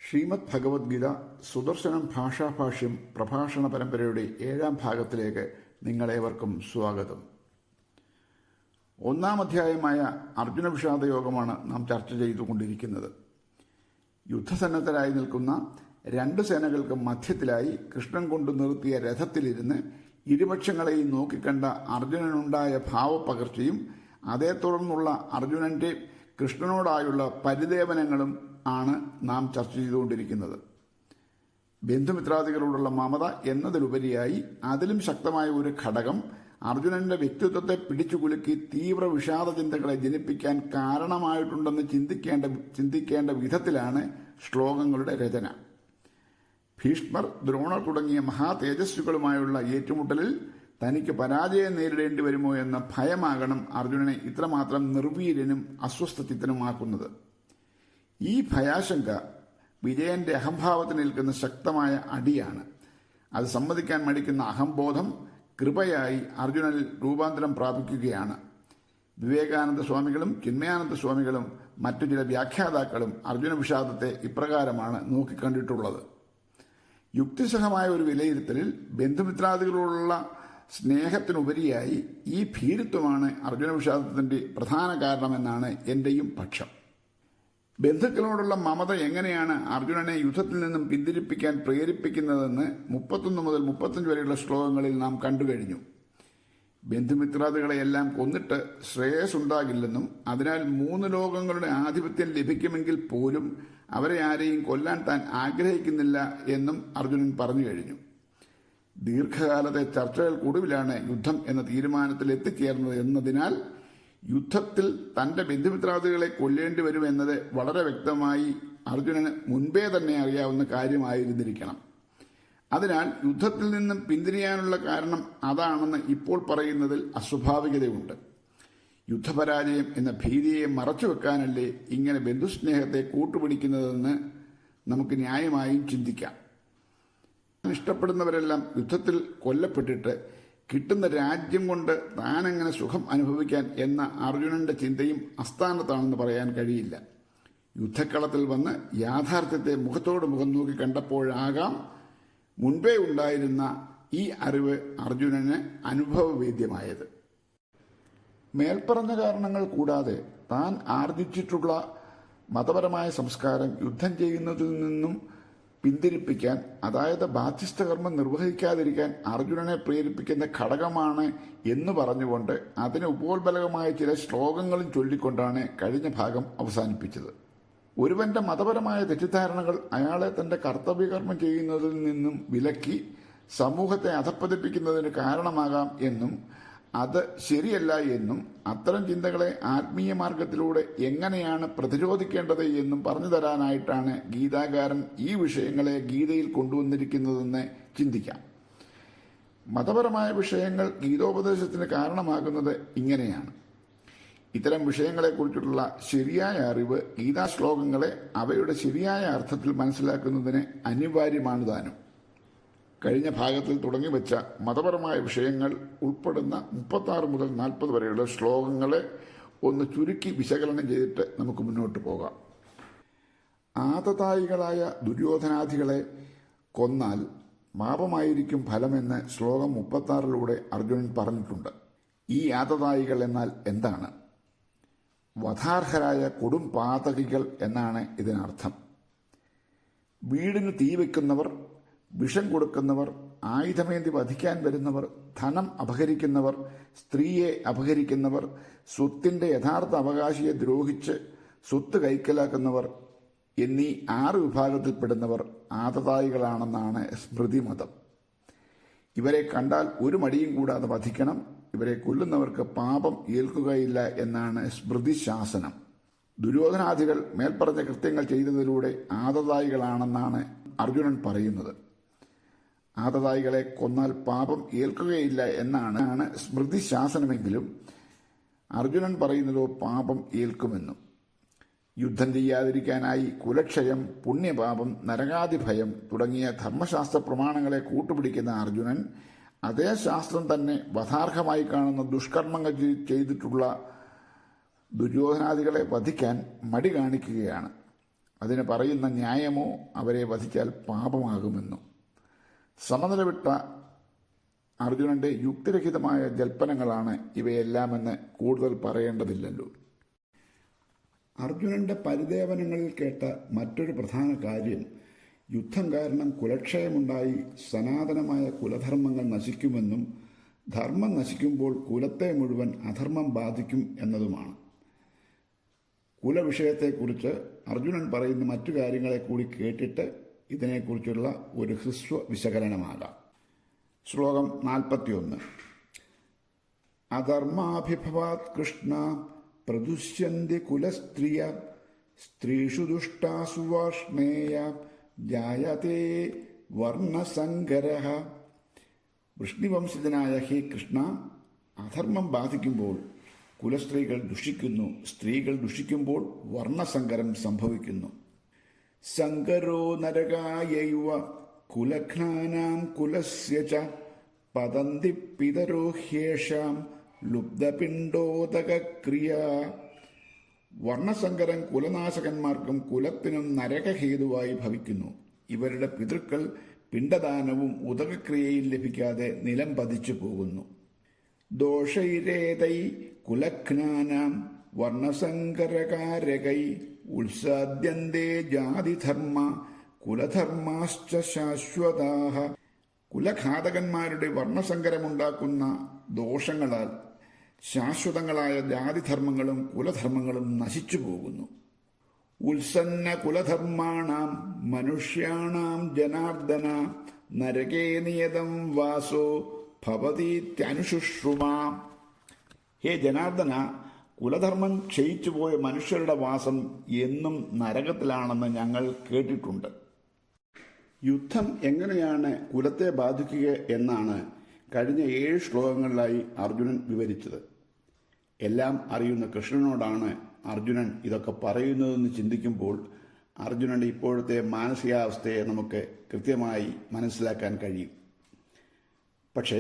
ശ്രീമദ് ഭഗവത്ഗീത സുദർശനം ഭാഷാഭാഷ്യം പ്രഭാഷണ പരമ്പരയുടെ 7ാം ഭാഗത്തിലേക്ക് നിങ്ങളേവർക്കും സ്വാഗതം. 1-ാം അധ്യായമായ അർജുന വിഷാദയോഗമാണ് നാം ചർച്ച ചെയ്തുകൊണ്ടിരിക്കുന്നത്. യുദ്ധസന്നദ്ധരായി നിൽക്കുന്ന 2 സേനകൾക്ക് മധ്യത്തിലായി കൃഷ്ണൻ കൊണ്ടു നിർത്തിയ രഥത്തിലിരുന്ന് ഇരുപക്ഷങ്ങളെയും നോക്കിക്കണ്ട അർജുനനുണ്ടായ ഭാവപകർച്ചയും അതേ തുടർന്നുള്ള അർജുനന്റെ കൃഷ്ണനോടായുള്ള പരിദേവനങ്ങളും ആണ് നാം ചർച്ച ചെയ്തുകൊണ്ടിരിക്കുന്നത്. ബന്ധുമിത്രാദികളോടുള്ള മമത എന്നതിലുപരിയായി അതിലും ശക്തമായ ഒരു ഘടകം അർജുനന്റെ വ്യക്തിത്വത്തെ പിടിച്ചുകുലുക്കി തീവ്ര വിഷാദ ചിന്തകളെ ജനിപ്പിക്കാൻ കാരണമായിട്ടുണ്ടെന്ന് ചിന്തിക്കേണ്ട വിധത്തിലാണ് ശ്ലോകങ്ങളുടെ രചന. ഭീഷ്മർ, ദ്രോണർ തുടങ്ങിയ മഹാതേജസ്വികളുമായുള്ള ഏറ്റുമുട്ടലിൽ തനിക്ക് പരാജയം നേരിടേണ്ടി വരുമോ എന്ന ഭയമാകണം അർജുനനെ ഇത്രമാത്രം നിർവീര്യനും അസ്വസ്ഥചിത്തനുമാക്കുന്നത്. ഈ ഭയാശങ്ക വിജയന്റെ അഹംഭാവത്തിന് നിൽക്കുന്ന ശക്തമായ അടിയാണ്. അത് സമ്മതിക്കാൻ മടിക്കുന്ന അഹംബോധം കൃപയായി അർജുനനിൽ രൂപാന്തരം പ്രാപിക്കുകയാണ്. വിവേകാനന്ദ സ്വാമികളും ചിന്മയാനന്ദ സ്വാമികളും മറ്റു ചില വ്യാഖ്യാതാക്കളും അർജുന വിഷാദത്തെ ഇപ്രകാരമാണ് നോക്കിക്കണ്ടിട്ടുള്ളത്. യുക്തിസഹമായ ഒരു വിലയിരുത്തലിൽ ബന്ധുമിത്രാദികളോടുള്ള സ്നേഹത്തിനുപരിയായി ഈ ഭീരുത്വമാണ് അർജുന വിഷാദത്തിന്റെ പ്രധാന കാരണമെന്നാണ് എന്റെയും പക്ഷം. ബന്ധുക്കളോടുള്ള മമത എങ്ങനെയാണ് അർജുനനെ യുദ്ധത്തിൽ നിന്നും പിന്തിരിപ്പിക്കാൻ പ്രേരിപ്പിക്കുന്നതെന്ന് 31 മുതൽ 35 വരെയുള്ള ശ്ലോകങ്ങളിൽ നാം കണ്ടുകഴിഞ്ഞു. ബന്ധുമിത്രാദികളെയെല്ലാം കൊന്നിട്ട് ശ്രേയസ്സുണ്ടാകില്ലെന്നും അതിനാൽ 3 ലോകങ്ങളുടെ ആധിപത്യം ലഭിക്കുമെങ്കിൽ പോലും അവരെ ആരെയും കൊല്ലാൻ താൻ ആഗ്രഹിക്കുന്നില്ല എന്നും അർജുനൻ പറഞ്ഞു കഴിഞ്ഞു. ദീർഘകാലത്തെ ചർച്ചകൾക്കൊടുവിലാണ് യുദ്ധം എന്ന തീരുമാനത്തിൽ എത്തിച്ചേർന്നത് എന്നതിനാൽ യുദ്ധത്തിൽ തന്റെ ബന്ധുമിത്രാദികളെ കൊല്ലേണ്ടി വരുമെന്നത് വളരെ വ്യക്തമായി അർജുനന് മുൻപേ തന്നെ അറിയാവുന്ന കാര്യമായിരുന്നിരിക്കണം. അതിനാൽ യുദ്ധത്തിൽ നിന്നും പിന്തിരിയാനുള്ള കാരണം അതാണെന്ന് ഇപ്പോൾ പറയുന്നതിൽ അസ്വാഭാവികതയുണ്ട്. യുദ്ധപരാജയം എന്ന ഭീതിയെ മറച്ചുവെക്കാനല്ലേ ഇങ്ങനെ ബന്ധുസ്നേഹത്തെ കൂട്ടുപിടിക്കുന്നതെന്ന് നമുക്ക് ന്യായമായും ചിന്തിക്കാം. ഇഷ്ടപ്പെടുന്നവരെല്ലാം യുദ്ധത്തിൽ കൊല്ലപ്പെട്ടിട്ട് കിട്ടുന്ന രാജ്യം കൊണ്ട് താനെങ്ങനെ സുഖം അനുഭവിക്കാൻ എന്ന അർജുനന്റെ ചിന്തയും അസ്ഥാനത്താണെന്ന് പറയാൻ കഴിയില്ല. യുദ്ധക്കളത്തിൽ വന്ന് യാഥാർത്ഥ്യത്തെ മുഖത്തോട് മുഖം നോക്കി കണ്ടപ്പോഴാകാം മുൻപേ ഉണ്ടായിരുന്ന ഈ അറിവ് അർജുനന് അനുഭവവേദ്യമായത്. മേൽപ്പറഞ്ഞ കാരണങ്ങൾ കൂടാതെ താൻ ആർജിച്ചിട്ടുള്ള മതപരമായ സംസ്കാരം യുദ്ധം ചെയ്യുന്നതിൽ നിന്നും പിന്തിരിപ്പിക്കാൻ, അതായത് ബാധ്യസ്ഥകർമ്മം നിർവഹിക്കാതിരിക്കാൻ അർജുനനെ പ്രേരിപ്പിക്കുന്ന ഘടകമാണ് എന്ന് പറഞ്ഞുകൊണ്ട് അതിന് ഉപോത്ബലകമായ ചില ശ്ലോകങ്ങളും ചൊല്ലിക്കൊണ്ടാണ് കഴിഞ്ഞ ഭാഗം അവസാനിപ്പിച്ചത്. ഒരുവന്റെ മതപരമായ തെറ്റിദ്ധാരണകൾ അയാളെ തന്റെ കർത്തവ്യകർമ്മം ചെയ്യുന്നതിൽ നിന്നും വിലക്കി സമൂഹത്തെ അധപ്പതിപ്പിക്കുന്നതിന് കാരണമാകാം എന്നും അത് ശരിയല്ല എന്നും അത്തരം ചിന്തകളെ ആത്മീയ മാർഗത്തിലൂടെ എങ്ങനെയാണ് പ്രതിരോധിക്കേണ്ടത് എന്നും പറഞ്ഞു തരാനായിട്ടാണ് ഗീതാകാരൻ ഈ വിഷയങ്ങളെ ഗീതയിൽ കൊണ്ടുവന്നിരിക്കുന്നതെന്ന് ചിന്തിക്കാം. മതപരമായ വിഷയങ്ങൾ ഗീതോപദേശത്തിന് കാരണമാകുന്നത് ഇങ്ങനെയാണ്. ഇത്തരം വിഷയങ്ങളെക്കുറിച്ചുള്ള ശരിയായ അറിവ് ഗീതാശ്ലോകങ്ങളെ അവയുടെ ശരിയായ അർത്ഥത്തിൽ മനസ്സിലാക്കുന്നതിന് അനിവാര്യമാണ് താനും. കഴിഞ്ഞ ഭാഗത്തിൽ തുടങ്ങിവെച്ച മതപരമായ വിഷയങ്ങൾ ഉൾപ്പെടുന്ന 36 മുതൽ 40 വരെയുള്ള ശ്ലോകങ്ങളെ ഒന്ന് ചുരുക്കി വിശകലനം ചെയ്തിട്ട് നമുക്ക് മുന്നോട്ട് പോകാം. ആതതായികളായ ദുര്യോധനാദികളെ കൊന്നാൽ പാപമായിരിക്കും ഫലമെന്ന് ശ്ലോകം 36 അർജുനൻ പറഞ്ഞിട്ടുണ്ട്. ഈ ആതതായികൾ എന്നാൽ എന്താണ്? വധാർഹരായ കൊടും പാതകികൾ എന്നാണ് ഇതിനർത്ഥം. വീടിന് തീ വയ്ക്കുന്നവർ, വിഷം കൊടുക്കുന്നവർ, ആയുധമേന്തി വധിക്കാൻ വരുന്നവർ, ധനം അപഹരിക്കുന്നവർ, സ്ത്രീയെ അപഹരിക്കുന്നവർ, സ്വത്തിന്റെ യഥാർത്ഥ അവകാശിയെ ദ്രോഹിച്ച് സ്വത്ത് കൈക്കലാക്കുന്നവർ എന്നീ 6 വിഭാഗത്തിൽപ്പെടുന്നവർ ആതതായികളാണെന്നാണ് സ്മൃതിമതം. ഇവരെ കണ്ടാൽ ഒരു മടിയും കൂടാതെ വധിക്കണം. ഇവരെ കൊല്ലുന്നവർക്ക് പാപം ഏൽക്കുകയില്ല എന്നാണ് സ്മൃതിശാസനം. ദുര്യോധനാദികൾ മേൽപ്പറഞ്ഞ കൃത്യങ്ങൾ ചെയ്തതിലൂടെ ആതതായികളാണെന്നാണ് അർജുനൻ പറയുന്നത്. ആതതായികളെ കൊന്നാൽ പാപം ഏൽക്കുകയില്ല എന്നാണ് സ്മൃതിശാസനമെങ്കിലും അർജുനൻ പറയുന്നതോ പാപം ഏൽക്കുമെന്നും. യുദ്ധം ചെയ്യാതിരിക്കാനായി കുലക്ഷയം, പുണ്യപാപം, നരകാതിഭയം തുടങ്ങിയ ധർമ്മശാസ്ത്ര പ്രമാണങ്ങളെ കൂട്ടുപിടിക്കുന്ന അർജുനൻ അതേ ശാസ്ത്രം തന്നെ വധാർഹമായി കാണുന്ന ദുഷ്കർമ്മങ്ങൾ ചെയ്തിട്ടുള്ള ദുര്യോധനാദികളെ വധിക്കാൻ മടി കാണിക്കുകയാണ്. അതിന് പറയുന്ന ന്യായമോ അവരെ വധിച്ചാൽ പാപമാകുമെന്നും. സമനില വിട്ട അർജുനന്റെ യുക്തിരഹിതമായ ജൽപ്പനങ്ങളാണ് ഇവയെല്ലാമെന്ന് കൂടുതൽ പറയേണ്ടതില്ലല്ലോ. അർജുനന്റെ പരിദേവനങ്ങളിൽ കേട്ട മറ്റൊരു പ്രധാന കാര്യം യുദ്ധം കാരണം കുലക്ഷയമുണ്ടായി സനാതനമായ കുലധർമ്മങ്ങൾ നശിക്കുമെന്നും ധർമ്മം നശിക്കുമ്പോൾ കുലത്തെ മുഴുവൻ അധർമ്മം ബാധിക്കും എന്നതുമാണ്. കുലവിഷയത്തെക്കുറിച്ച് അർജുനൻ പറയുന്ന മറ്റു കാര്യങ്ങളെ കൂടി കേട്ടിട്ട് ഇതിനെക്കുറിച്ചുള്ള ഒരു ഹ്രസ്വ വിശകലനമാകാം. ശ്ലോകം 41. അധർമാഭിഭവാത് കൃഷ്ണ പ്രദുഷ്യന്തി കുലസ്ത്രിയ സ്ത്രീഷു ദുഷ്ടാസു വാഷ്ണേയ ജായതേ വർണ്ണസങ്കരഃ. വൃഷ്ണിവംശജനായ ഹേ കൃഷ്ണ, അധർമ്മം ബാധിക്കുമ്പോൾ കുലസ്ത്രീകൾ ദുഷിക്കുന്നു, സ്ത്രീകൾ ദുഷിക്കുമ്പോൾ വർണ്ണസങ്കരം സംഭവിക്കുന്നു. സങ്കരോ നരകായൈവ കുലഘ്നാനാം കുലസ്യ ച പതന്തി പിതരോ ഹ്യേഷാം ലുബ്ധപിണ്ഡോദകക്രിയ. വർണ്ണസങ്കരം കുലനാശകന്മാർക്കും കുലത്തിനും നരകഹേതുവായി ഭവിക്കുന്നു. ഇവരുടെ പിതൃക്കൾ പിണ്ഡദാനവും ഉദകക്രിയയും ലഭിക്കാതെ നിലം പതിച്ചു പോകുന്നു. ദോഷൈരേതൈ കുലഘ്നാനാം വർണ്ണസങ്കരകാരകൈ ഉത്സാദ്യന്തേ ജാതിധർമ്മ കുലധർമാശ്ച ശാശ്വതാഃ. കുലഘാതകന്മാരുടെ വർണ്ണസങ്കരമുണ്ടാക്കുന്ന ദോഷങ്ങളാൽ ശാശ്വതങ്ങളായ ജാതിധർമ്മങ്ങളും കുലധർമ്മങ്ങളും നശിച്ചു പോകുന്നു. ഉത്സന്ന കുലധർമാണാം മനുഷ്യാണാം ജനാർദ്ദന നരകേ നിയതം വാസോ ഭവതീത്യനുശുശ്രുമ. ഹേ ജനാർദ്ദന, കുലധർമ്മം ക്ഷയിച്ചുപോയ മനുഷ്യരുടെ വാസം എന്നും നരകത്തിലാണെന്ന് ഞങ്ങൾ കേട്ടിട്ടുണ്ട്. യുദ്ധം എങ്ങനെയാണ് കുലത്തെ ബാധിക്കുക എന്നാണ് കഴിഞ്ഞ 7 ശ്ലോകങ്ങളിലായി അർജുനൻ വിവരിച്ചത്. എല്ലാം അറിയുന്ന കൃഷ്ണനോടാണ് അർജുനൻ ഇതൊക്കെ പറയുന്നതെന്ന് ചിന്തിക്കുമ്പോൾ അർജുനന്റെ ഇപ്പോഴത്തെ മാനസികാവസ്ഥയെ നമുക്ക് കൃത്യമായി മനസ്സിലാക്കാൻ കഴിയും. പക്ഷേ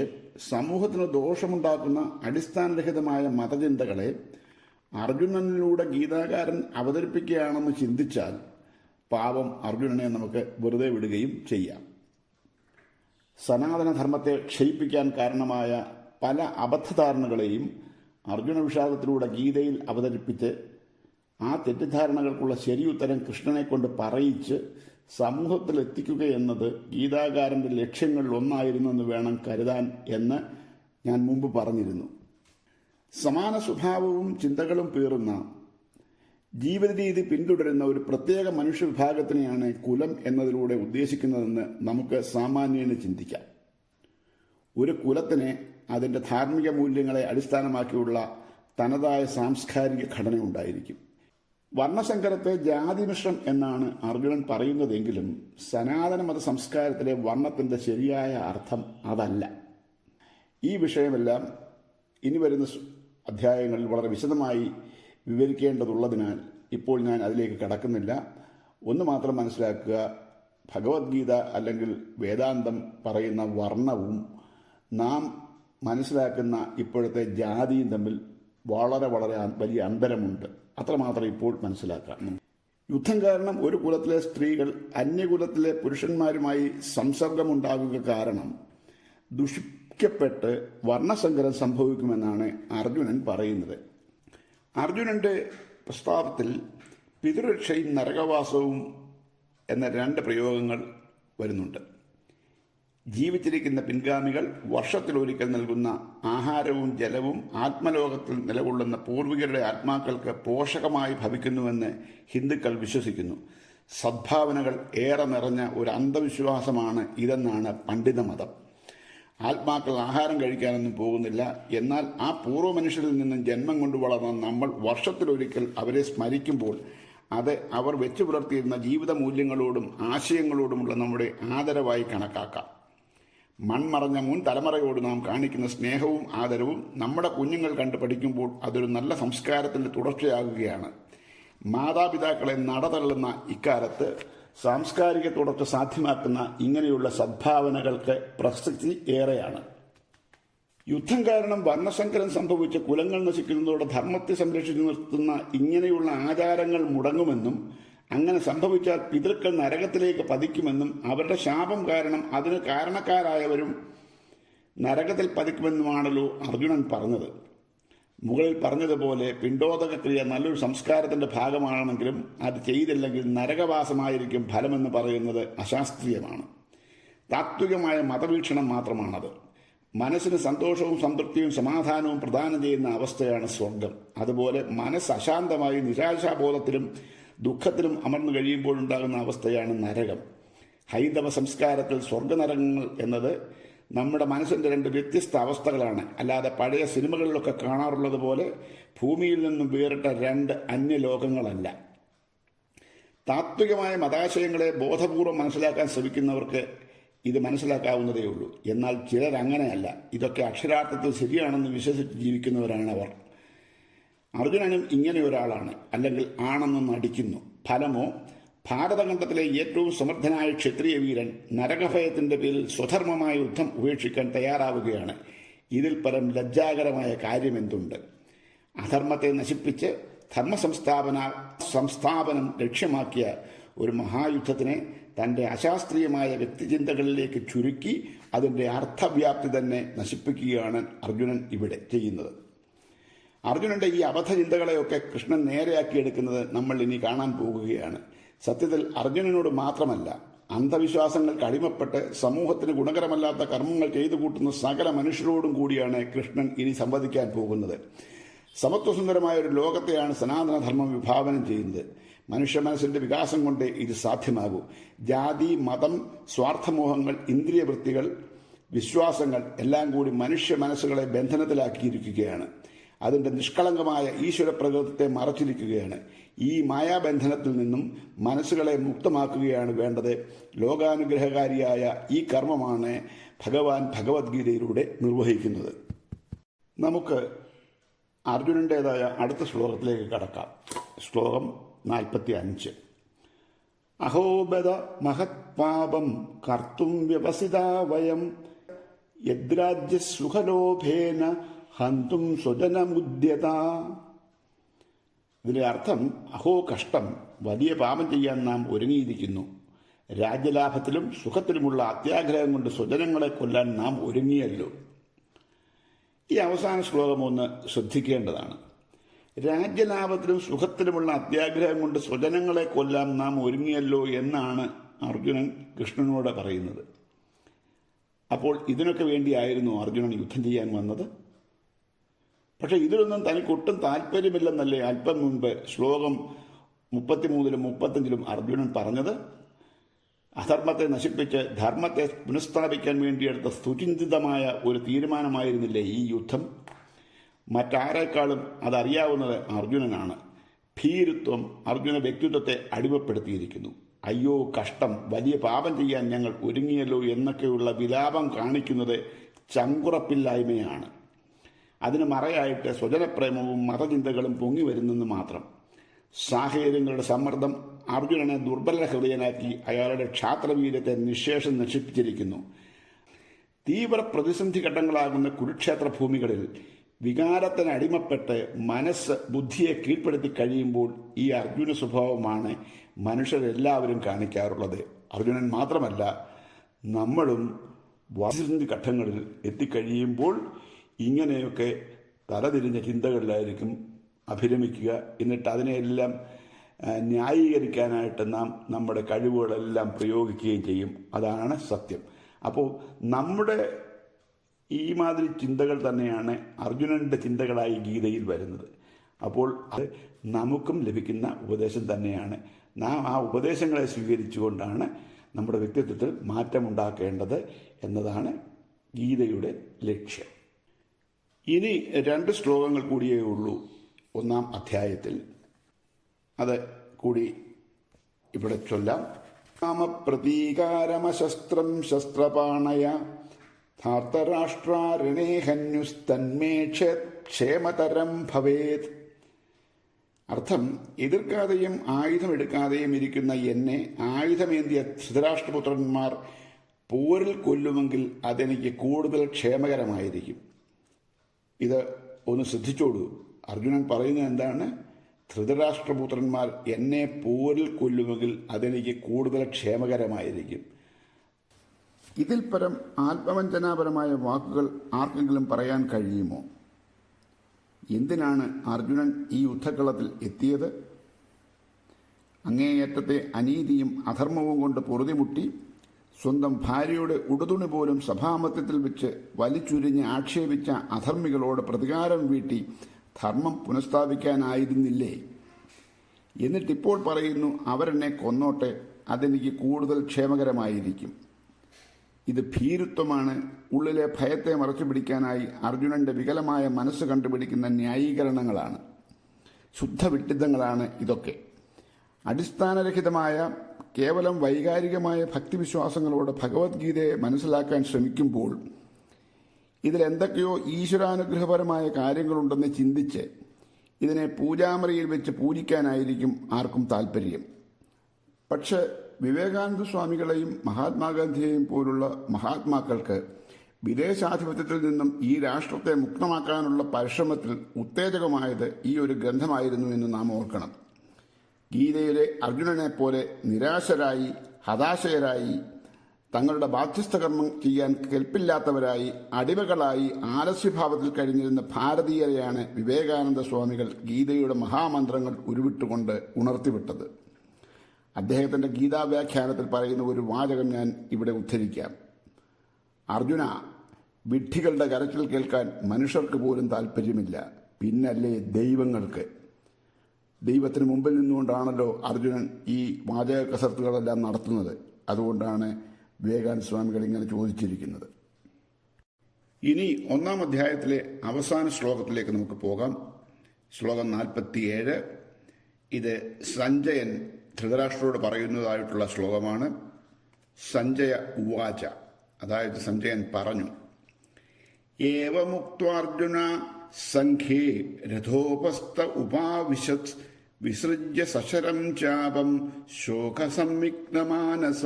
സമൂഹത്തിന് ദോഷമുണ്ടാക്കുന്ന അടിസ്ഥാനരഹിതമായ മതചിന്തകളെ അർജുനനിലൂടെ ഗീതാകാരൻ അവതരിപ്പിക്കുകയാണെന്ന് ചിന്തിച്ചാൽ പാവം അർജുനനെ നമുക്ക് വെറുതെ വിടുകയും ചെയ്യാം. സനാതനധർമ്മത്തെ ക്ഷയിപ്പിക്കാൻ കാരണമായ പല അബദ്ധധാരണകളെയും അർജുന വിഷാദത്തിലൂടെ ഗീതയിൽ അവതരിപ്പിച്ച് ആ തെറ്റിദ്ധാരണകൾക്കുള്ള ശരിയുത്തരം കൃഷ്ണനെ കൊണ്ട് പറയിച്ച് സമൂഹത്തിൽ എത്തിക്കുക എന്നത് ഗീതാകാരന്റെ ലക്ഷ്യങ്ങളിൽ ഒന്നായിരുന്നെന്ന് വേണം കരുതാൻ എന്ന് ഞാൻ മുമ്പ് പറഞ്ഞിരുന്നു. സമാന സ്വഭാവവും ചിന്തകളും പേറുന്ന ജീവിത രീതി പിന്തുടരുന്ന ഒരു പ്രത്യേക മനുഷ്യവിഭാഗത്തിനെയാണ് കുലം എന്നതിലൂടെ ഉദ്ദേശിക്കുന്നതെന്ന് നമുക്ക് സാമാന്യേന ചിന്തിക്കാം. ഒരു കുലത്തിന് അതിൻ്റെ ധാർമ്മിക മൂല്യങ്ങളെ അടിസ്ഥാനമാക്കിയുള്ള തനതായ സാംസ്കാരിക ഘടന ഉണ്ടായിരിക്കും. വർണ്ണസങ്കരത്തെ ജാതിമിശ്രം എന്നാണ് അർജുനൻ പറയുന്നതെങ്കിലും സനാതന മത സംസ്കാരത്തിലെ വർണ്ണത്തിന്റെ ശരിയായ അർത്ഥം അതല്ല. ഈ വിഷയമെല്ലാം ഇനി വരുന്ന അധ്യായങ്ങളിൽ വളരെ വിശദമായി വിവരിക്കേണ്ടതുള്ളതിനാൽ ഇപ്പോൾ ഞാൻ അതിലേക്ക് കടക്കുന്നില്ല. ഒന്ന് മാത്രം മനസ്സിലാക്കുക, ഭഗവത്ഗീത അല്ലെങ്കിൽ വേദാന്തം പറയുന്ന വർണ്ണവും നാം മനസ്സിലാക്കുന്ന ഇപ്പോഴത്തെ ജാതിയും തമ്മിൽ വളരെ വളരെ വലിയ അന്തരമുണ്ട്. അത്രമാത്രം ഇപ്പോൾ മനസ്സിലാക്കാം. യുദ്ധം കാരണം ഒരു കുലത്തിലെ സ്ത്രീകൾ അന്യകുലത്തിലെ പുരുഷന്മാരുമായി സംസർഗമുണ്ടാകുക കാരണം ദുഷിക്കപ്പെട്ട് വർണ്ണസങ്കരം സംഭവിക്കുമെന്നാണ് അർജുനൻ പറയുന്നത്. അർജുനന്റെ പ്രസ്താവത്തിൽ പിതൃരക്ഷയും നരകവാസവും എന്ന 2 പ്രയോഗങ്ങൾ വരുന്നുണ്ട്. ജീവിച്ചിരിക്കുന്ന പിൻഗാമികൾ വർഷത്തിലൊരിക്കൽ നൽകുന്ന ആഹാരവും ജലവും ആത്മലോകത്തിൽ നിലകൊള്ളുന്ന പൂർവികരുടെ ആത്മാക്കൾക്ക് പോഷകമായി ഭവിക്കുന്നുവെന്ന് ഹിന്ദുക്കൾ വിശ്വസിക്കുന്നു. സദ്ഭാവനകൾ ഏറെ നിറഞ്ഞ ഒരു അന്ധവിശ്വാസമാണ് ഇതെന്നാണ് പണ്ഡിതമതം. ആത്മാക്കൾ ആഹാരം കഴിക്കാനൊന്നും പോകുന്നില്ല. എന്നാൽ ആ പൂർവ്വ മനുഷ്യരിൽ നിന്നും ജന്മം കൊണ്ട് വളർന്ന നമ്മൾ വർഷത്തിലൊരിക്കൽ അവരെ സ്മരിക്കുമ്പോൾ അത് അവർ വെച്ചു പുലർത്തിയിരുന്ന ജീവിത മൂല്യങ്ങളോടും ആശയങ്ങളോടുമുള്ള നമ്മുടെ ആദരവായി കണക്കാക്കാം. മൺമറഞ്ഞ മുൻ തലമുറയോട് നാം കാണിക്കുന്ന സ്നേഹവും ആദരവും നമ്മുടെ കുഞ്ഞുങ്ങൾ കണ്ട് പഠിക്കുമ്പോൾ അതൊരു നല്ല സംസ്കാരത്തിന്റെ തുടർച്ചയാകുകയാണ്. മാതാപിതാക്കളെ നടതള്ളുന്ന ഇക്കാലത്ത് സാംസ്കാരിക തുടർച്ച സാധ്യമാക്കുന്ന ഇങ്ങനെയുള്ള സദ്ഭാവനകൾക്ക് പ്രസക്തി ഏറെയാണ്. യുദ്ധം കാരണം വർണ്ണസങ്കരം സംഭവിച്ച കുലങ്ങൾ നശിക്കുന്നതോടെ ധർമ്മത്തെ സംരക്ഷിച്ചു നിർത്തുന്ന ഇങ്ങനെയുള്ള ആചാരങ്ങൾ മുടങ്ങുമെന്നും അങ്ങനെ സംഭവിച്ചാൽ പിതൃക്കൾ നരകത്തിലേക്ക് പതിക്കുമെന്നും അവരുടെ ശാപം കാരണം അതിന് കാരണക്കാരായവരും നരകത്തിൽ പതിക്കുമെന്നുമാണല്ലോ അർജുനൻ പറഞ്ഞത്. മുകളിൽ പറഞ്ഞതുപോലെ പിണ്ടോദക ക്രിയ നല്ലൊരു സംസ്കാരത്തിന്റെ ഭാഗമാണെങ്കിലും അത് ചെയ്തില്ലെങ്കിൽ നരകവാസമായിരിക്കും ഫലമെന്ന് പറയുന്നത് അശാസ്ത്രീയമാണ്. താത്വികമായ മതവീക്ഷണം മാത്രമാണത്. മനസ്സിന് സന്തോഷവും സംതൃപ്തിയും സമാധാനവും പ്രദാനം ചെയ്യുന്ന അവസ്ഥയാണ് സ്വർഗം. അതുപോലെ മനസ്സ് അശാന്തമായി നിരാശാബോധത്തിലും ദുഃഖത്തിലും അമർന്നു കഴിയുമ്പോഴുണ്ടാകുന്ന അവസ്ഥയാണ് നരകം. ഹൈന്ദവ സംസ്കാരത്തിൽ സ്വർഗനരകങ്ങൾ എന്നത് നമ്മുടെ മനസ്സിന്റെ രണ്ട് വ്യത്യസ്ത അവസ്ഥകളാണ്. അല്ലാതെ പഴയ സിനിമകളിലൊക്കെ കാണാറുള്ളത് പോലെ ഭൂമിയിൽ നിന്നും വേറിട്ട രണ്ട് അന്യലോകങ്ങളല്ല. താത്വികമായ മതാശയങ്ങളെ ബോധപൂർവം മനസ്സിലാക്കാൻ ശ്രമിക്കുന്നവർക്ക് ഇത് മനസ്സിലാക്കാവുന്നതേ ഉള്ളൂ. എന്നാൽ ചിലരങ്ങനെയല്ല. ഇതൊക്കെ അക്ഷരാർത്ഥത്തിൽ ശരിയാണെന്ന് വിശ്വസിച്ച് ജീവിക്കുന്നവരാണ് അവർ. അർജുനനും ഇങ്ങനെ ഒരാളാണ്, അല്ലെങ്കിൽ ആണെന്ന് നടിക്കുന്നു. ഫലമോ, ഭാരതഖണ്ഡത്തിലെ ഏറ്റവും സമർത്ഥനായ ക്ഷത്രിയ വീരൻ നരകഭയത്തിന്റെ പേരിൽ സ്വധർമ്മമായ യുദ്ധം ഉപേക്ഷിക്കാൻ തയ്യാറാവുകയാണ്. ഇതിൽ പരം ലജ്ജാകരമായ കാര്യമെന്തുണ്ട്? അധർമ്മത്തെ നശിപ്പിച്ച് സംസ്ഥാപനം ലക്ഷ്യമാക്കിയ ഒരു മഹായുദ്ധത്തിനെ തന്റെ അശാസ്ത്രീയമായ വ്യക്തിചിന്തകളിലേക്ക് ചുരുക്കി അതിന്റെ അർത്ഥവ്യാപ്തി തന്നെ നശിപ്പിക്കുകയാണ് അർജുനൻ ഇവിടെ ചെയ്യുന്നത്. അർജുനന്റെ ഈ അബദ്ധചിന്തകളെയൊക്കെ കൃഷ്ണൻ നേരെയാക്കിയെടുക്കുന്നത് നമ്മൾ ഇനി കാണാൻ പോകുകയാണ്. സത്യത്തിൽ അർജുനനോട് മാത്രമല്ല, അന്ധവിശ്വാസങ്ങൾക്ക് അടിമപ്പെട്ട് സമൂഹത്തിന് ഗുണകരമല്ലാത്ത കർമ്മങ്ങൾ ചെയ്തു കൂട്ടുന്ന സകല മനുഷ്യരോടും കൂടിയാണ് കൃഷ്ണൻ ഇനി സംവദിക്കാൻ പോകുന്നത്. സമത്വസുന്ദരമായ ഒരു ലോകത്തെയാണ് സനാതനധർമ്മം വിഭാവനം ചെയ്യുന്നത്. മനുഷ്യ മനസ്സിന്റെ വികാസം കൊണ്ട് ഇത് സാധ്യമാകൂ. ജാതി, മതം, സ്വാർത്ഥമോഹങ്ങൾ, ഇന്ദ്രിയവൃത്തികൾ, വിശ്വാസങ്ങൾ എല്ലാം കൂടി മനുഷ്യ മനസ്സുകളെ ബന്ധനത്തിലാക്കിയിരിക്കുകയാണ്. അതിന്റെ നിഷ്കളങ്കമായ ഈശ്വര പ്രകൃതത്തെ മറച്ചിരിക്കുകയാണ്. ഈ മായാബന്ധനത്തിൽ നിന്നും മനസ്സുകളെ മുക്തമാക്കുകയാണ് വേണ്ടത്. ലോകാനുഗ്രഹകാരിയായ ഈ കർമ്മമാണ് ഭഗവാൻ ഭഗവത്ഗീതയിലൂടെ നിർവഹിക്കുന്നത്. നമുക്ക് അർജുനൻ്റെതായ അടുത്ത ശ്ലോകത്തിലേക്ക് കടക്കാം. ശ്ലോകം 45. അഹോബദ മഹത്പാപം കർത്തും വ്യവസിതാ വയം യദ്രാജ്യസുഖലോഭേന ഹന്തും സ്വജനമുദ്യത. ഇതിലെ അർത്ഥം, അഹോ കഷ്ടം, വലിയ പാപം ചെയ്യാൻ നാം ഒരുങ്ങിയിരിക്കുന്നു. രാജ്യലാഭത്തിലും സുഖത്തിലുമുള്ള അത്യാഗ്രഹം കൊണ്ട് സ്വജനങ്ങളെ കൊല്ലാൻ നാം ഒരുങ്ങിയല്ലോ. ഈ അവസാന ശ്ലോകം ഒന്ന് ശ്രദ്ധിക്കേണ്ടതാണ്. രാജ്യലാഭത്തിലും സുഖത്തിലുമുള്ള അത്യാഗ്രഹം കൊണ്ട് സ്വജനങ്ങളെ കൊല്ലാൻ നാം ഒരുങ്ങിയല്ലോ എന്നാണ് അർജുനൻ കൃഷ്ണനോട് പറയുന്നത്. അപ്പോൾ ഇതിനൊക്കെ വേണ്ടിയായിരുന്നു അർജുനൻ യുദ്ധം ചെയ്യാൻ വന്നത്. പക്ഷെ ഇതിലൊന്നും തനിക്കൊട്ടും താല്പര്യമില്ലെന്നല്ലേ അല്പം മുൻപ് ശ്ലോകം 33-ലും 35-ലും അർജുനൻ പറഞ്ഞത്. അധർമ്മത്തെ നശിപ്പിച്ച് ധർമ്മത്തെ പുനഃസ്ഥാപിക്കാൻ വേണ്ടിയെടുത്ത സുചിന്തിതമായ ഒരു തീരുമാനമായിരുന്നില്ലേ ഈ യുദ്ധം? മറ്റാരേക്കാളും അതറിയാവുന്നത് അർജുനനാണ്. ഭീരുത്വം അർജുന വ്യക്തിത്വത്തെ അടിമപ്പെടുത്തിയിരിക്കുന്നു. അയ്യോ കഷ്ടം, വലിയ പാപം ചെയ്യാൻ ഞങ്ങൾ ഒരുങ്ങിയല്ലോ എന്നൊക്കെയുള്ള വിലാപം കാണിക്കുന്നത് ചങ്കുറപ്പില്ലായ്മയാണ്. അതിന് മറയായിട്ട് സ്വജനപ്രേമവും മതചിന്തകളും പൊങ്ങി വരുന്നെന്ന് മാത്രം. സാഹചര്യങ്ങളുടെ സമ്മർദ്ദം അർജുനനെ ദുർബല ഹൃദയനാക്കി അയാളുടെ ക്ഷാത്രവീര്യത്തെ നിശേഷം നശിപ്പിച്ചിരിക്കുന്നു. തീവ്ര പ്രതിസന്ധി ഘട്ടങ്ങളാകുന്ന കുരുക്ഷേത്ര ഭൂമികളിൽ വികാരത്തിന് അടിമപ്പെട്ട് മനസ്സ് ബുദ്ധിയെ കീഴ്പ്പെടുത്തി കഴിയുമ്പോൾ ഈ അർജുന സ്വഭാവമാണ് മനുഷ്യരെല്ലാവരും കാണിക്കാറുള്ളത്. അർജുനൻ മാത്രമല്ല, നമ്മളും പ്രതിസന്ധി ഘട്ടങ്ങളിൽ എത്തിക്കഴിയുമ്പോൾ ഇങ്ങനെയൊക്കെ തലതിരിഞ്ഞ ചിന്തകളിലായിരിക്കും അഭിരമിക്കുക. എന്നിട്ട് അതിനെയെല്ലാം ന്യായീകരിക്കാനായിട്ട് നാം നമ്മുടെ കഴിവുകളെല്ലാം പ്രയോഗിക്കുകയും ചെയ്യും. അതാണ് സത്യം. അപ്പോൾ നമ്മുടെ ഈ മാതിരി ചിന്തകൾ തന്നെയാണ് അർജുനന്റെ ചിന്തകളായി ഗീതയിൽ വരുന്നത്. അപ്പോൾ അത് നമുക്കും ലഭിക്കുന്ന ഉപദേശം തന്നെയാണ്. നാം ആ ഉപദേശങ്ങളെ സ്വീകരിച്ചുകൊണ്ടാണ് നമ്മുടെ വ്യക്തിത്വത്തിൽ മാറ്റമുണ്ടാക്കേണ്ടത് എന്നതാണ് ഗീതയുടെ ലക്ഷ്യം. ഇനി 2 ശ്ലോകങ്ങൾ കൂടിയേ ഉള്ളൂ 1-ാം അധ്യായത്തിൽ. അത് കൂടി ഇവിടെ ചൊല്ലാം. നാമപ്രതീകാരമശസ്ത്രം ശസ്ത്രപാണയ ധാർത്തരാഷ്ട്രാരണേഹന്യുസ്തന്മേ ക്ഷേമതരം ഭവേത്. അർത്ഥം, എതിർക്കാതെയും ആയുധമെടുക്കാതെയും ഇരിക്കുന്ന എന്നെ ആയുധമേന്തിയ ധൃതരാഷ്ട്രപുത്രന്മാർ പോരിൽ കൊല്ലുമെങ്കിൽ അതെനിക്ക് കൂടുതൽ ക്ഷേമകരമായിരിക്കും. ഇത് ഒന്ന് ശ്രദ്ധിച്ചോളൂ. അർജുനൻ പറയുന്നത് എന്താണ്? ധൃതരാഷ്ട്രപുത്രന്മാർ എന്നെ പോരിൽ കൊല്ലുമെങ്കിൽ അതെനിക്ക് കൂടുതൽ ക്ഷേമകരമായിരിക്കും. ഇതിൽ പരം ആത്മവഞ്ചനാപരമായ വാക്കുകൾ ആർക്കെങ്കിലും പറയാൻ കഴിയുമോ? എന്തിനാണ് അർജുനൻ ഈ യുദ്ധക്കളത്തിൽ എത്തിയത്? അങ്ങേയറ്റത്തെ അനീതിയും അധർമ്മവും കൊണ്ട് പൊറുതിമുട്ടി സ്വന്തം ഭാര്യയുടെ ഉടുതുണി പോലും സഭാമധ്യത്തിൽ വെച്ച് വലിച്ചുരിഞ്ഞ് ആക്ഷേപിച്ച അധർമ്മികളോട് പ്രതികാരം വീട്ടി ധർമ്മം പുനഃസ്ഥാപിക്കാനായിരുന്നില്ലേ? എന്നിട്ടിപ്പോൾ പറയുന്നു അവരെന്നെ കൊന്നോട്ടെ, അതെനിക്ക് കൂടുതൽ ക്ഷേമകരമായിരിക്കും. ഇത് ഭീരുത്വമാണ്. ഉള്ളിലെ ഭയത്തെ മറച്ചുപിടിക്കാനായി അർജുനന്റെ വികലമായ മനസ്സ് കണ്ടുപിടിക്കുന്ന ന്യായീകരണങ്ങളാണ്, ശുദ്ധവിഡിത്തങ്ങളാണ് ഇതൊക്കെ. അടിസ്ഥാനരഹിതമായ കേവലം വൈകാരികമായ ഭക്തിവിശ്വാസങ്ങളോട് ഭഗവത്ഗീതയെ മനസ്സിലാക്കാൻ ശ്രമിക്കുമ്പോൾ ഇതിലെന്തൊക്കെയോ ഈശ്വരാനുഗ്രഹപരമായ കാര്യങ്ങളുണ്ടെന്ന് ചിന്തിച്ച് ഇതിനെ പൂജാമറിയിൽ വെച്ച് പൂജിക്കാനായിരിക്കും ആർക്കും താല്പര്യം. പക്ഷെ വിവേകാനന്ദ സ്വാമികളെയും മഹാത്മാഗാന്ധിയെയും പോലുള്ള മഹാത്മാക്കൾക്ക് വിദേശാധിപത്യത്തിൽ നിന്നും ഈ രാഷ്ട്രത്തെ മുക്തമാക്കാനുള്ള പരിശ്രമത്തിൽ ഉത്തേജകമായത് ഈ ഒരു ഗ്രന്ഥമായിരുന്നു എന്ന് നാം ഓർക്കണം. ഗീതയിലെ അർജുനനെ പോലെ നിരാശരായി, ഹതാശയരായി, തങ്ങളുടെ ബാധ്യസ്ഥ കർമ്മം ചെയ്യാൻ കെൽപ്പില്ലാത്തവരായി, അടിമകളായി ആലസ്യഭാവത്തിൽ കഴിഞ്ഞിരുന്ന ഭാരതീയരെയാണ് വിവേകാനന്ദ സ്വാമികൾ ഗീതയുടെ മഹാമന്ത്രങ്ങൾ ഉരുവിട്ടുകൊണ്ട് ഉണർത്തിവിട്ടത്. അദ്ദേഹത്തിന്റെ ഗീതാവ്യാഖ്യാനത്തിൽ പറയുന്ന ഒരു വാചകം ഞാൻ ഇവിടെ ഉദ്ധരിക്കാം. അർജുന, വിഡ്ഢികളുടെ കരച്ചിൽ കേൾക്കാൻ മനുഷ്യർക്ക് പോലും താല്പര്യമില്ല, പിന്നല്ലേ ദൈവങ്ങൾക്ക്. ദൈവത്തിന് മുമ്പിൽ നിന്നുകൊണ്ടാണല്ലോ അർജുനൻ ഈ വാചക കസർത്തുകളെല്ലാം നടത്തുന്നത്. അതുകൊണ്ടാണ് വിവേകാനന്ദ സ്വാമികൾ ഇങ്ങനെ ചോദിച്ചിരിക്കുന്നത്. ഇനി 1-ാം അധ്യായത്തിലെ അവസാന ശ്ലോകത്തിലേക്ക് നമുക്ക് പോകാം. ശ്ലോകം 47. ഇത് സഞ്ജയൻ ധൃതരാഷ്ട്രരോട് പറയുന്നതായിട്ടുള്ള ശ്ലോകമാണ്. സഞ്ജയ ഉവാച, അതായത് സഞ്ജയൻ പറഞ്ഞു, ഏവമുക്ത്വാർജുന സംഘേ രഥോപസ്ഥ ഉപാവിശത് വിസൃജ്യ സശരം ചാപം ശോകസംവിഗ്നമാനസ.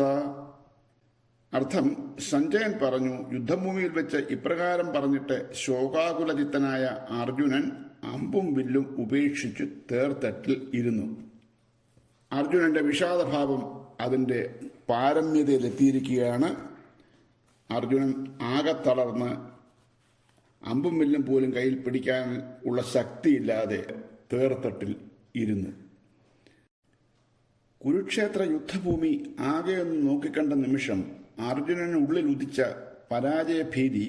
അർത്ഥം, സഞ്ജയൻ പറഞ്ഞു, യുദ്ധഭൂമിയിൽ വെച്ച് ഇപ്രകാരം പറഞ്ഞിട്ട് ശോകാകുലചിത്തനായ അർജുനൻ അമ്പും വില്ലും ഉപേക്ഷിച്ചു തേർത്തട്ടിൽ ഇരുന്നു. അർജുനന്റെ വിഷാദഭാവം അതിന്റെ പാരമ്യതയിലെത്തിയിരിക്കുകയാണ്. അർജുനൻ ആകെ തളർന്ന് അമ്പും വില്ലും പോലും കയ്യിൽ പിടിക്കാൻ ഉള്ള ശക്തിയില്ലാതെ തേർത്തട്ടിൽ ഇരുന്നു. കുരുക്ഷേത്ര യുദ്ധഭൂമി ആകെയൊന്ന് നോക്കിക്കണ്ട നിമിഷം അർജുനനുള്ളിൽ ഉദിച്ച പരാജയഭീതി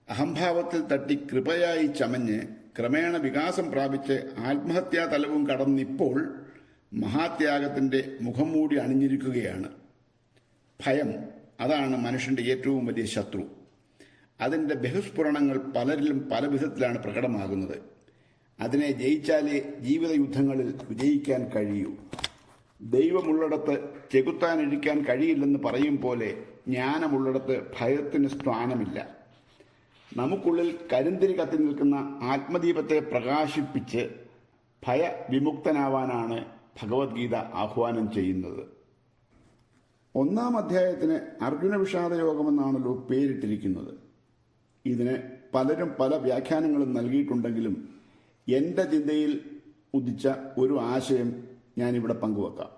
അഹംഭാവത്തിൽ തട്ടി കൃപയായി ചമഞ്ഞ് ക്രമേണ വികാസം പ്രാപിച്ച് ആത്മഹത്യാ തലവും കടന്നിപ്പോൾ മഹാത്യാഗത്തിന്റെ മുഖം മൂടി അണിഞ്ഞിരിക്കുകയാണ്. ഭയം, അതാണ് മനുഷ്യന്റെ ഏറ്റവും വലിയ ശത്രു. അതിന്റെ ബഹിസ്ഫുരണങ്ങൾ പലരിലും പല വിധത്തിലാണ് പ്രകടമാകുന്നത്. അതിനെ ജയിച്ചാലേ ജീവിത യുദ്ധങ്ങളിൽ വിജയിക്കാൻ കഴിയൂ. ദൈവമുള്ളിടത്ത് ചെകുത്താനിരിക്കാൻ കഴിയില്ലെന്ന് പറയും പോലെ ജ്ഞാനമുള്ളിടത്ത് ഭയത്തിന് സ്ഥാനമില്ല. നമുക്കുള്ളിൽ കരിന്തിരി കത്തി നിൽക്കുന്ന ആത്മദീപത്തെ പ്രകാശിപ്പിച്ച് ഭയവിമുക്തനാവാനാണ് ഭഗവത്ഗീത ആഹ്വാനം ചെയ്യുന്നത്. 1-ാം അധ്യായത്തിന് അർജുന വിഷാദയോഗമെന്നാണല്ലോ പേരിട്ടിരിക്കുന്നത്. ഇതിന് പലരും പല വ്യാഖ്യാനങ്ങളും നൽകിയിട്ടുണ്ടെങ്കിലും എൻ്റെ ചിന്തയിൽ ഉദിച്ച ഒരു ആശയം ഞാനിവിടെ പങ്കുവെക്കാം.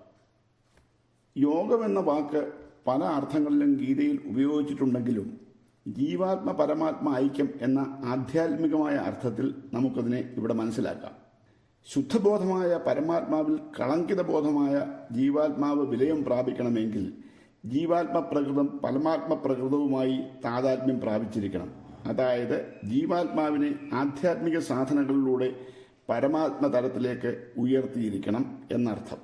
യോഗമെന്ന വാക്ക് പല അർത്ഥങ്ങളിലും ഗീതയിൽ ഉപയോഗിച്ചിട്ടുണ്ടെങ്കിലും ജീവാത്മ പരമാത്മ ഐക്യം എന്ന ആധ്യാത്മികമായ അർത്ഥത്തിൽ നമുക്കതിനെ ഇവിടെ മനസ്സിലാക്കാം. ശുദ്ധബോധമായ പരമാത്മാവിൽ കളങ്കിതബോധമായ ജീവാത്മാവ് വിലയം പ്രാപിക്കണമെങ്കിൽ ജീവാത്മപ്രകൃതം പരമാത്മപ്രകൃതവുമായി താതാത്മ്യം പ്രാപിച്ചിരിക്കണം. അതായത് ജീവാത്മാവിനെ ആധ്യാത്മിക സാധനങ്ങളിലൂടെ പരമാത്മ തലത്തിലേക്ക് ഉയർത്തിയിരിക്കണം എന്നർത്ഥം.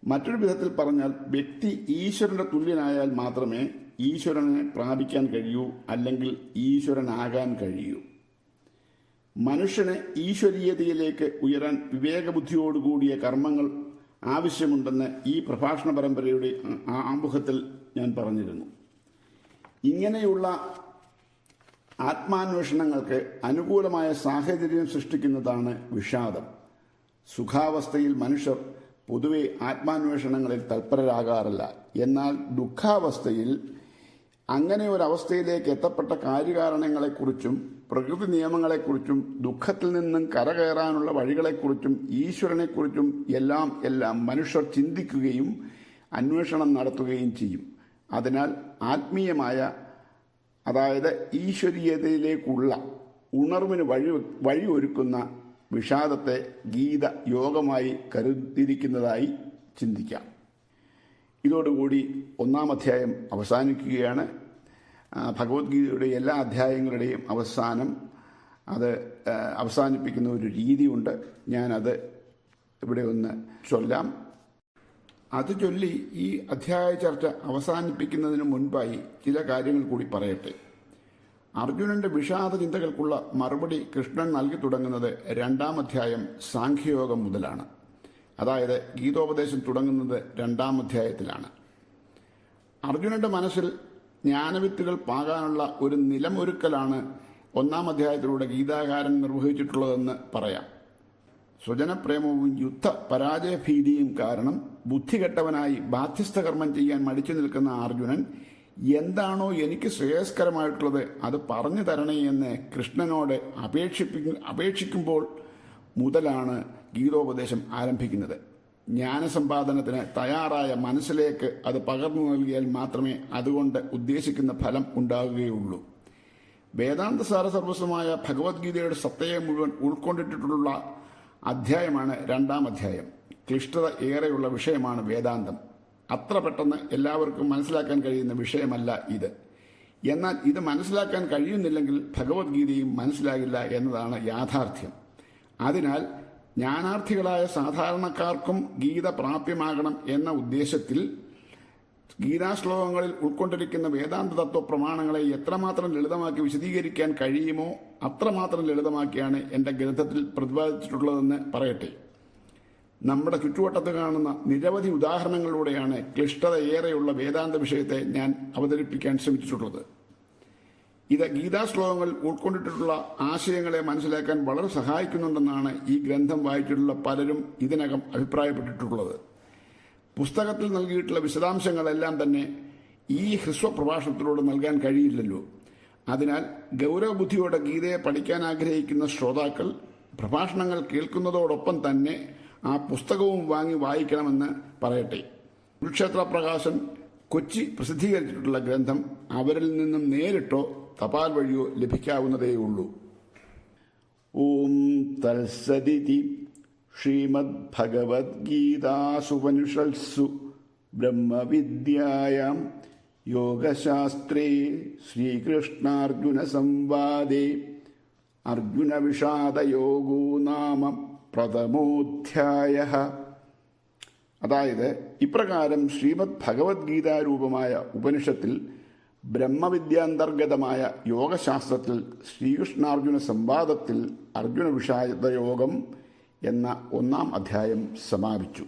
മറ്റൊരു വിധത്തിൽ പറഞ്ഞാൽ വ്യക്തി ഈശ്വരന്റെ തുല്യനായാൽ മാത്രമേ ഈശ്വരനെ പ്രാപിക്കാൻ കഴിയൂ, അല്ലെങ്കിൽ ഈശ്വരനാകാൻ കഴിയൂ. മനുഷ്യനെ ഈശ്വരീയതയിലേക്ക് ഉയരാൻ വിവേകബുദ്ധിയോടുകൂടിയ കർമ്മങ്ങൾ ആവശ്യമുണ്ടെന്ന് ഈ പ്രഭാഷണ പരമ്പരയുടെ ആമുഖത്തിൽ ഞാൻ പറഞ്ഞിരുന്നു. ഇങ്ങനെയുള്ള ആത്മാന്വേഷണങ്ങൾക്ക് അനുകൂലമായ സാഹചര്യം സൃഷ്ടിക്കുന്നതാണ് വിഷാദം. സുഖാവസ്ഥയിൽ മനുഷ്യർ പൊതുവെ ആത്മാന്വേഷണങ്ങളിൽ തൽപരരാകാറില്ല. എന്നാൽ ദുഃഖാവസ്ഥയിൽ അങ്ങനെ ഒരവസ്ഥയിലേക്ക് എത്തപ്പെട്ട കാര്യകാരണങ്ങളെക്കുറിച്ചും പ്രകൃതി നിയമങ്ങളെക്കുറിച്ചും ദുഃഖത്തിൽ നിന്നും കരകയറാനുള്ള വഴികളെക്കുറിച്ചും ഈശ്വരനെക്കുറിച്ചും എല്ലാം മനുഷ്യർ ചിന്തിക്കുകയും അന്വേഷണം നടത്തുകയും ചെയ്യും. അതിനാൽ ആത്മീയമായ, അതായത് ഈശ്വരീയതയിലേക്കുള്ള ഉണർവിന് വഴിയൊരുക്കുന്ന വിഷാദത്തെ ഗീത യോഗമായി കരുതിയിരിക്കുന്നതായി ചിന്തിക്കാം. ഇതോടുകൂടി 1-ാം അധ്യായം അവസാനിക്കുകയാണ്. ഭഗവത്ഗീതയുടെ എല്ലാ അധ്യായങ്ങളുടെയും അവസാനിപ്പിക്കുന്ന ഒരു രീതിയുണ്ട്. ഞാനത് ഇവിടെ ഒന്ന് ചൊല്ലാം. അത് ചൊല്ലി ഈ അധ്യായ ചർച്ച അവസാനിപ്പിക്കുന്നതിന് മുൻപായി ചില കാര്യങ്ങൾ കൂടി പറയട്ടെ. അർജുനന്റെ വിഷാദ ചിന്തകൾക്കുള്ള മറുപടി കൃഷ്ണൻ നൽകി തുടങ്ങുന്നത് 2-ാം അധ്യായം സാഖ്യയോഗം മുതലാണ്. അതായത് ഗീതോപദേശം തുടങ്ങുന്നത് 2-ാം അധ്യായത്തിലാണ്. അർജുനന്റെ മനസ്സിൽ ജ്ഞാനവിത്തുകൾ പാകാനുള്ള ഒരു നിലമൊരുക്കലാണ് 1-ാം അധ്യായത്തിലൂടെ ഗീതാകാരൻ നിർവഹിച്ചിട്ടുള്ളതെന്ന് പറയാം. സ്വജനപ്രേമവും യുദ്ധ പരാജയഭീതിയും കാരണം ബുദ്ധികെട്ടവനായി ബാധ്യസ്ഥ കർമ്മം ചെയ്യാൻ മടിച്ചു നിൽക്കുന്ന അർജുനൻ എന്താണോ എനിക്ക് ശ്രേയസ്കരമായിട്ടുള്ളത് അത് പറഞ്ഞു തരണേ എന്ന് കൃഷ്ണനോട് അപേക്ഷിക്കുമ്പോൾ മുതലാണ് ഗീതോപദേശം ആരംഭിക്കുന്നത്. ജ്ഞാനസമ്പാദനത്തിന് തയ്യാറായ മനസ്സിലേക്ക് അത് പകർന്നു നൽകിയാൽ മാത്രമേ അതുകൊണ്ട് ഉദ്ദേശിക്കുന്ന ഫലം ഉണ്ടാകുകയുള്ളൂ. വേദാന്ത സാരസർവസ്വമായ ഭഗവത്ഗീതയുടെ സത്തയെ മുഴുവൻ ഉൾക്കൊണ്ടിട്ടുള്ള അധ്യായമാണ് 2-ാം അധ്യായം. ക്ലിഷ്ടത ഏറെയുള്ള വിഷയമാണ് വേദാന്തം. അത്ര പെട്ടെന്ന് എല്ലാവർക്കും മനസ്സിലാക്കാൻ കഴിയുന്ന വിഷയമല്ല ഇത്. എന്നാൽ ഇത് മനസ്സിലാക്കാൻ കഴിയുന്നില്ലെങ്കിൽ ഭഗവത്ഗീതയും മനസ്സിലാകില്ല എന്നതാണ് യാഥാർത്ഥ്യം. അതിനാൽ ജ്ഞാനാർത്ഥികളായ സാധാരണക്കാർക്കും ഗീത പ്രാപ്യമാകണം എന്ന ഉദ്ദേശത്തിൽ ഗീതാശ്ലോകങ്ങളിൽ ഉൾക്കൊണ്ടിരിക്കുന്ന വേദാന്ത തത്വ പ്രമാണങ്ങളെ എത്രമാത്രം ലളിതമാക്കി വിശദീകരിക്കാൻ കഴിയുമോ അത്രമാത്രം ലളിതമാക്കിയാണ് എൻ്റെ ഗ്രന്ഥത്തിൽ പ്രതിപാദിച്ചിട്ടുള്ളതെന്ന് പറയട്ടെ. നമ്മുടെ ചുറ്റുവട്ടത്ത് കാണുന്ന നിരവധി ഉദാഹരണങ്ങളിലൂടെയാണ് ക്ലിഷ്ടത ഏറെയുള്ള വേദാന്ത വിഷയത്തെ ഞാൻ അവതരിപ്പിക്കാൻ ശ്രമിച്ചിട്ടുള്ളത്. ഇത് ഗീതാശ്ലോകങ്ങൾ ഉൾക്കൊണ്ടിട്ടുള്ള ആശയങ്ങളെ മനസ്സിലാക്കാൻ വളരെ സഹായിക്കുന്നുണ്ടെന്നാണ് ഈ ഗ്രന്ഥം വായിച്ചിട്ടുള്ള പലരും ഇതിനകം അഭിപ്രായപ്പെട്ടിട്ടുള്ളത്. പുസ്തകത്തിൽ നൽകിയിട്ടുള്ള വിശദാംശങ്ങളെല്ലാം തന്നെ ഈ ഹ്രസ്വ പ്രഭാഷണത്തിലൂടെ നൽകാൻ കഴിയില്ലല്ലോ. അതിനാൽ ഗൗരവബുദ്ധിയോടെ ഗീതയെ പഠിക്കാൻ ആഗ്രഹിക്കുന്ന ശ്രോതാക്കൾ പ്രഭാഷണങ്ങൾ കേൾക്കുന്നതോടൊപ്പം തന്നെ ആ പുസ്തകവും വാങ്ങി വായിക്കണമെന്ന് പറയട്ടെ. കുരുക്ഷേത്ര പ്രകാശൻ കൊച്ചി പ്രസിദ്ധീകരിച്ചിട്ടുള്ള ഗ്രന്ഥം അവരിൽ നിന്നും നേരിട്ടോ തപാൽ വഴിയോ ലഭിക്കാവുന്നതേയുള്ളൂ. ഓം തത്സദിതി ശ്രീമദ്ഭഗവദ്ഗീതാസുപനിഷത്സു ബ്രഹ്മവിദ്യായാം യോഗശാസ്ത്രേ ശ്രീകൃഷ്ണാർജുന സംവാദേ അർജുനവിഷാദയോഗോ നാമ പ്രഥമോധ്യായഃ. അതായത് ഇപ്രകാരം ശ്രീമദ് ഭഗവത്ഗീതാരൂപമായ ഉപനിഷത്തിൽ ബ്രഹ്മവിദ്യാന്തർഗതമായ യോഗശാസ്ത്രത്തിൽ ശ്രീകൃഷ്ണാർജുന സംവാദത്തിൽ അർജുന വിഷാദയോഗം എന്ന 1-ാം അധ്യായം സമാപിച്ചു.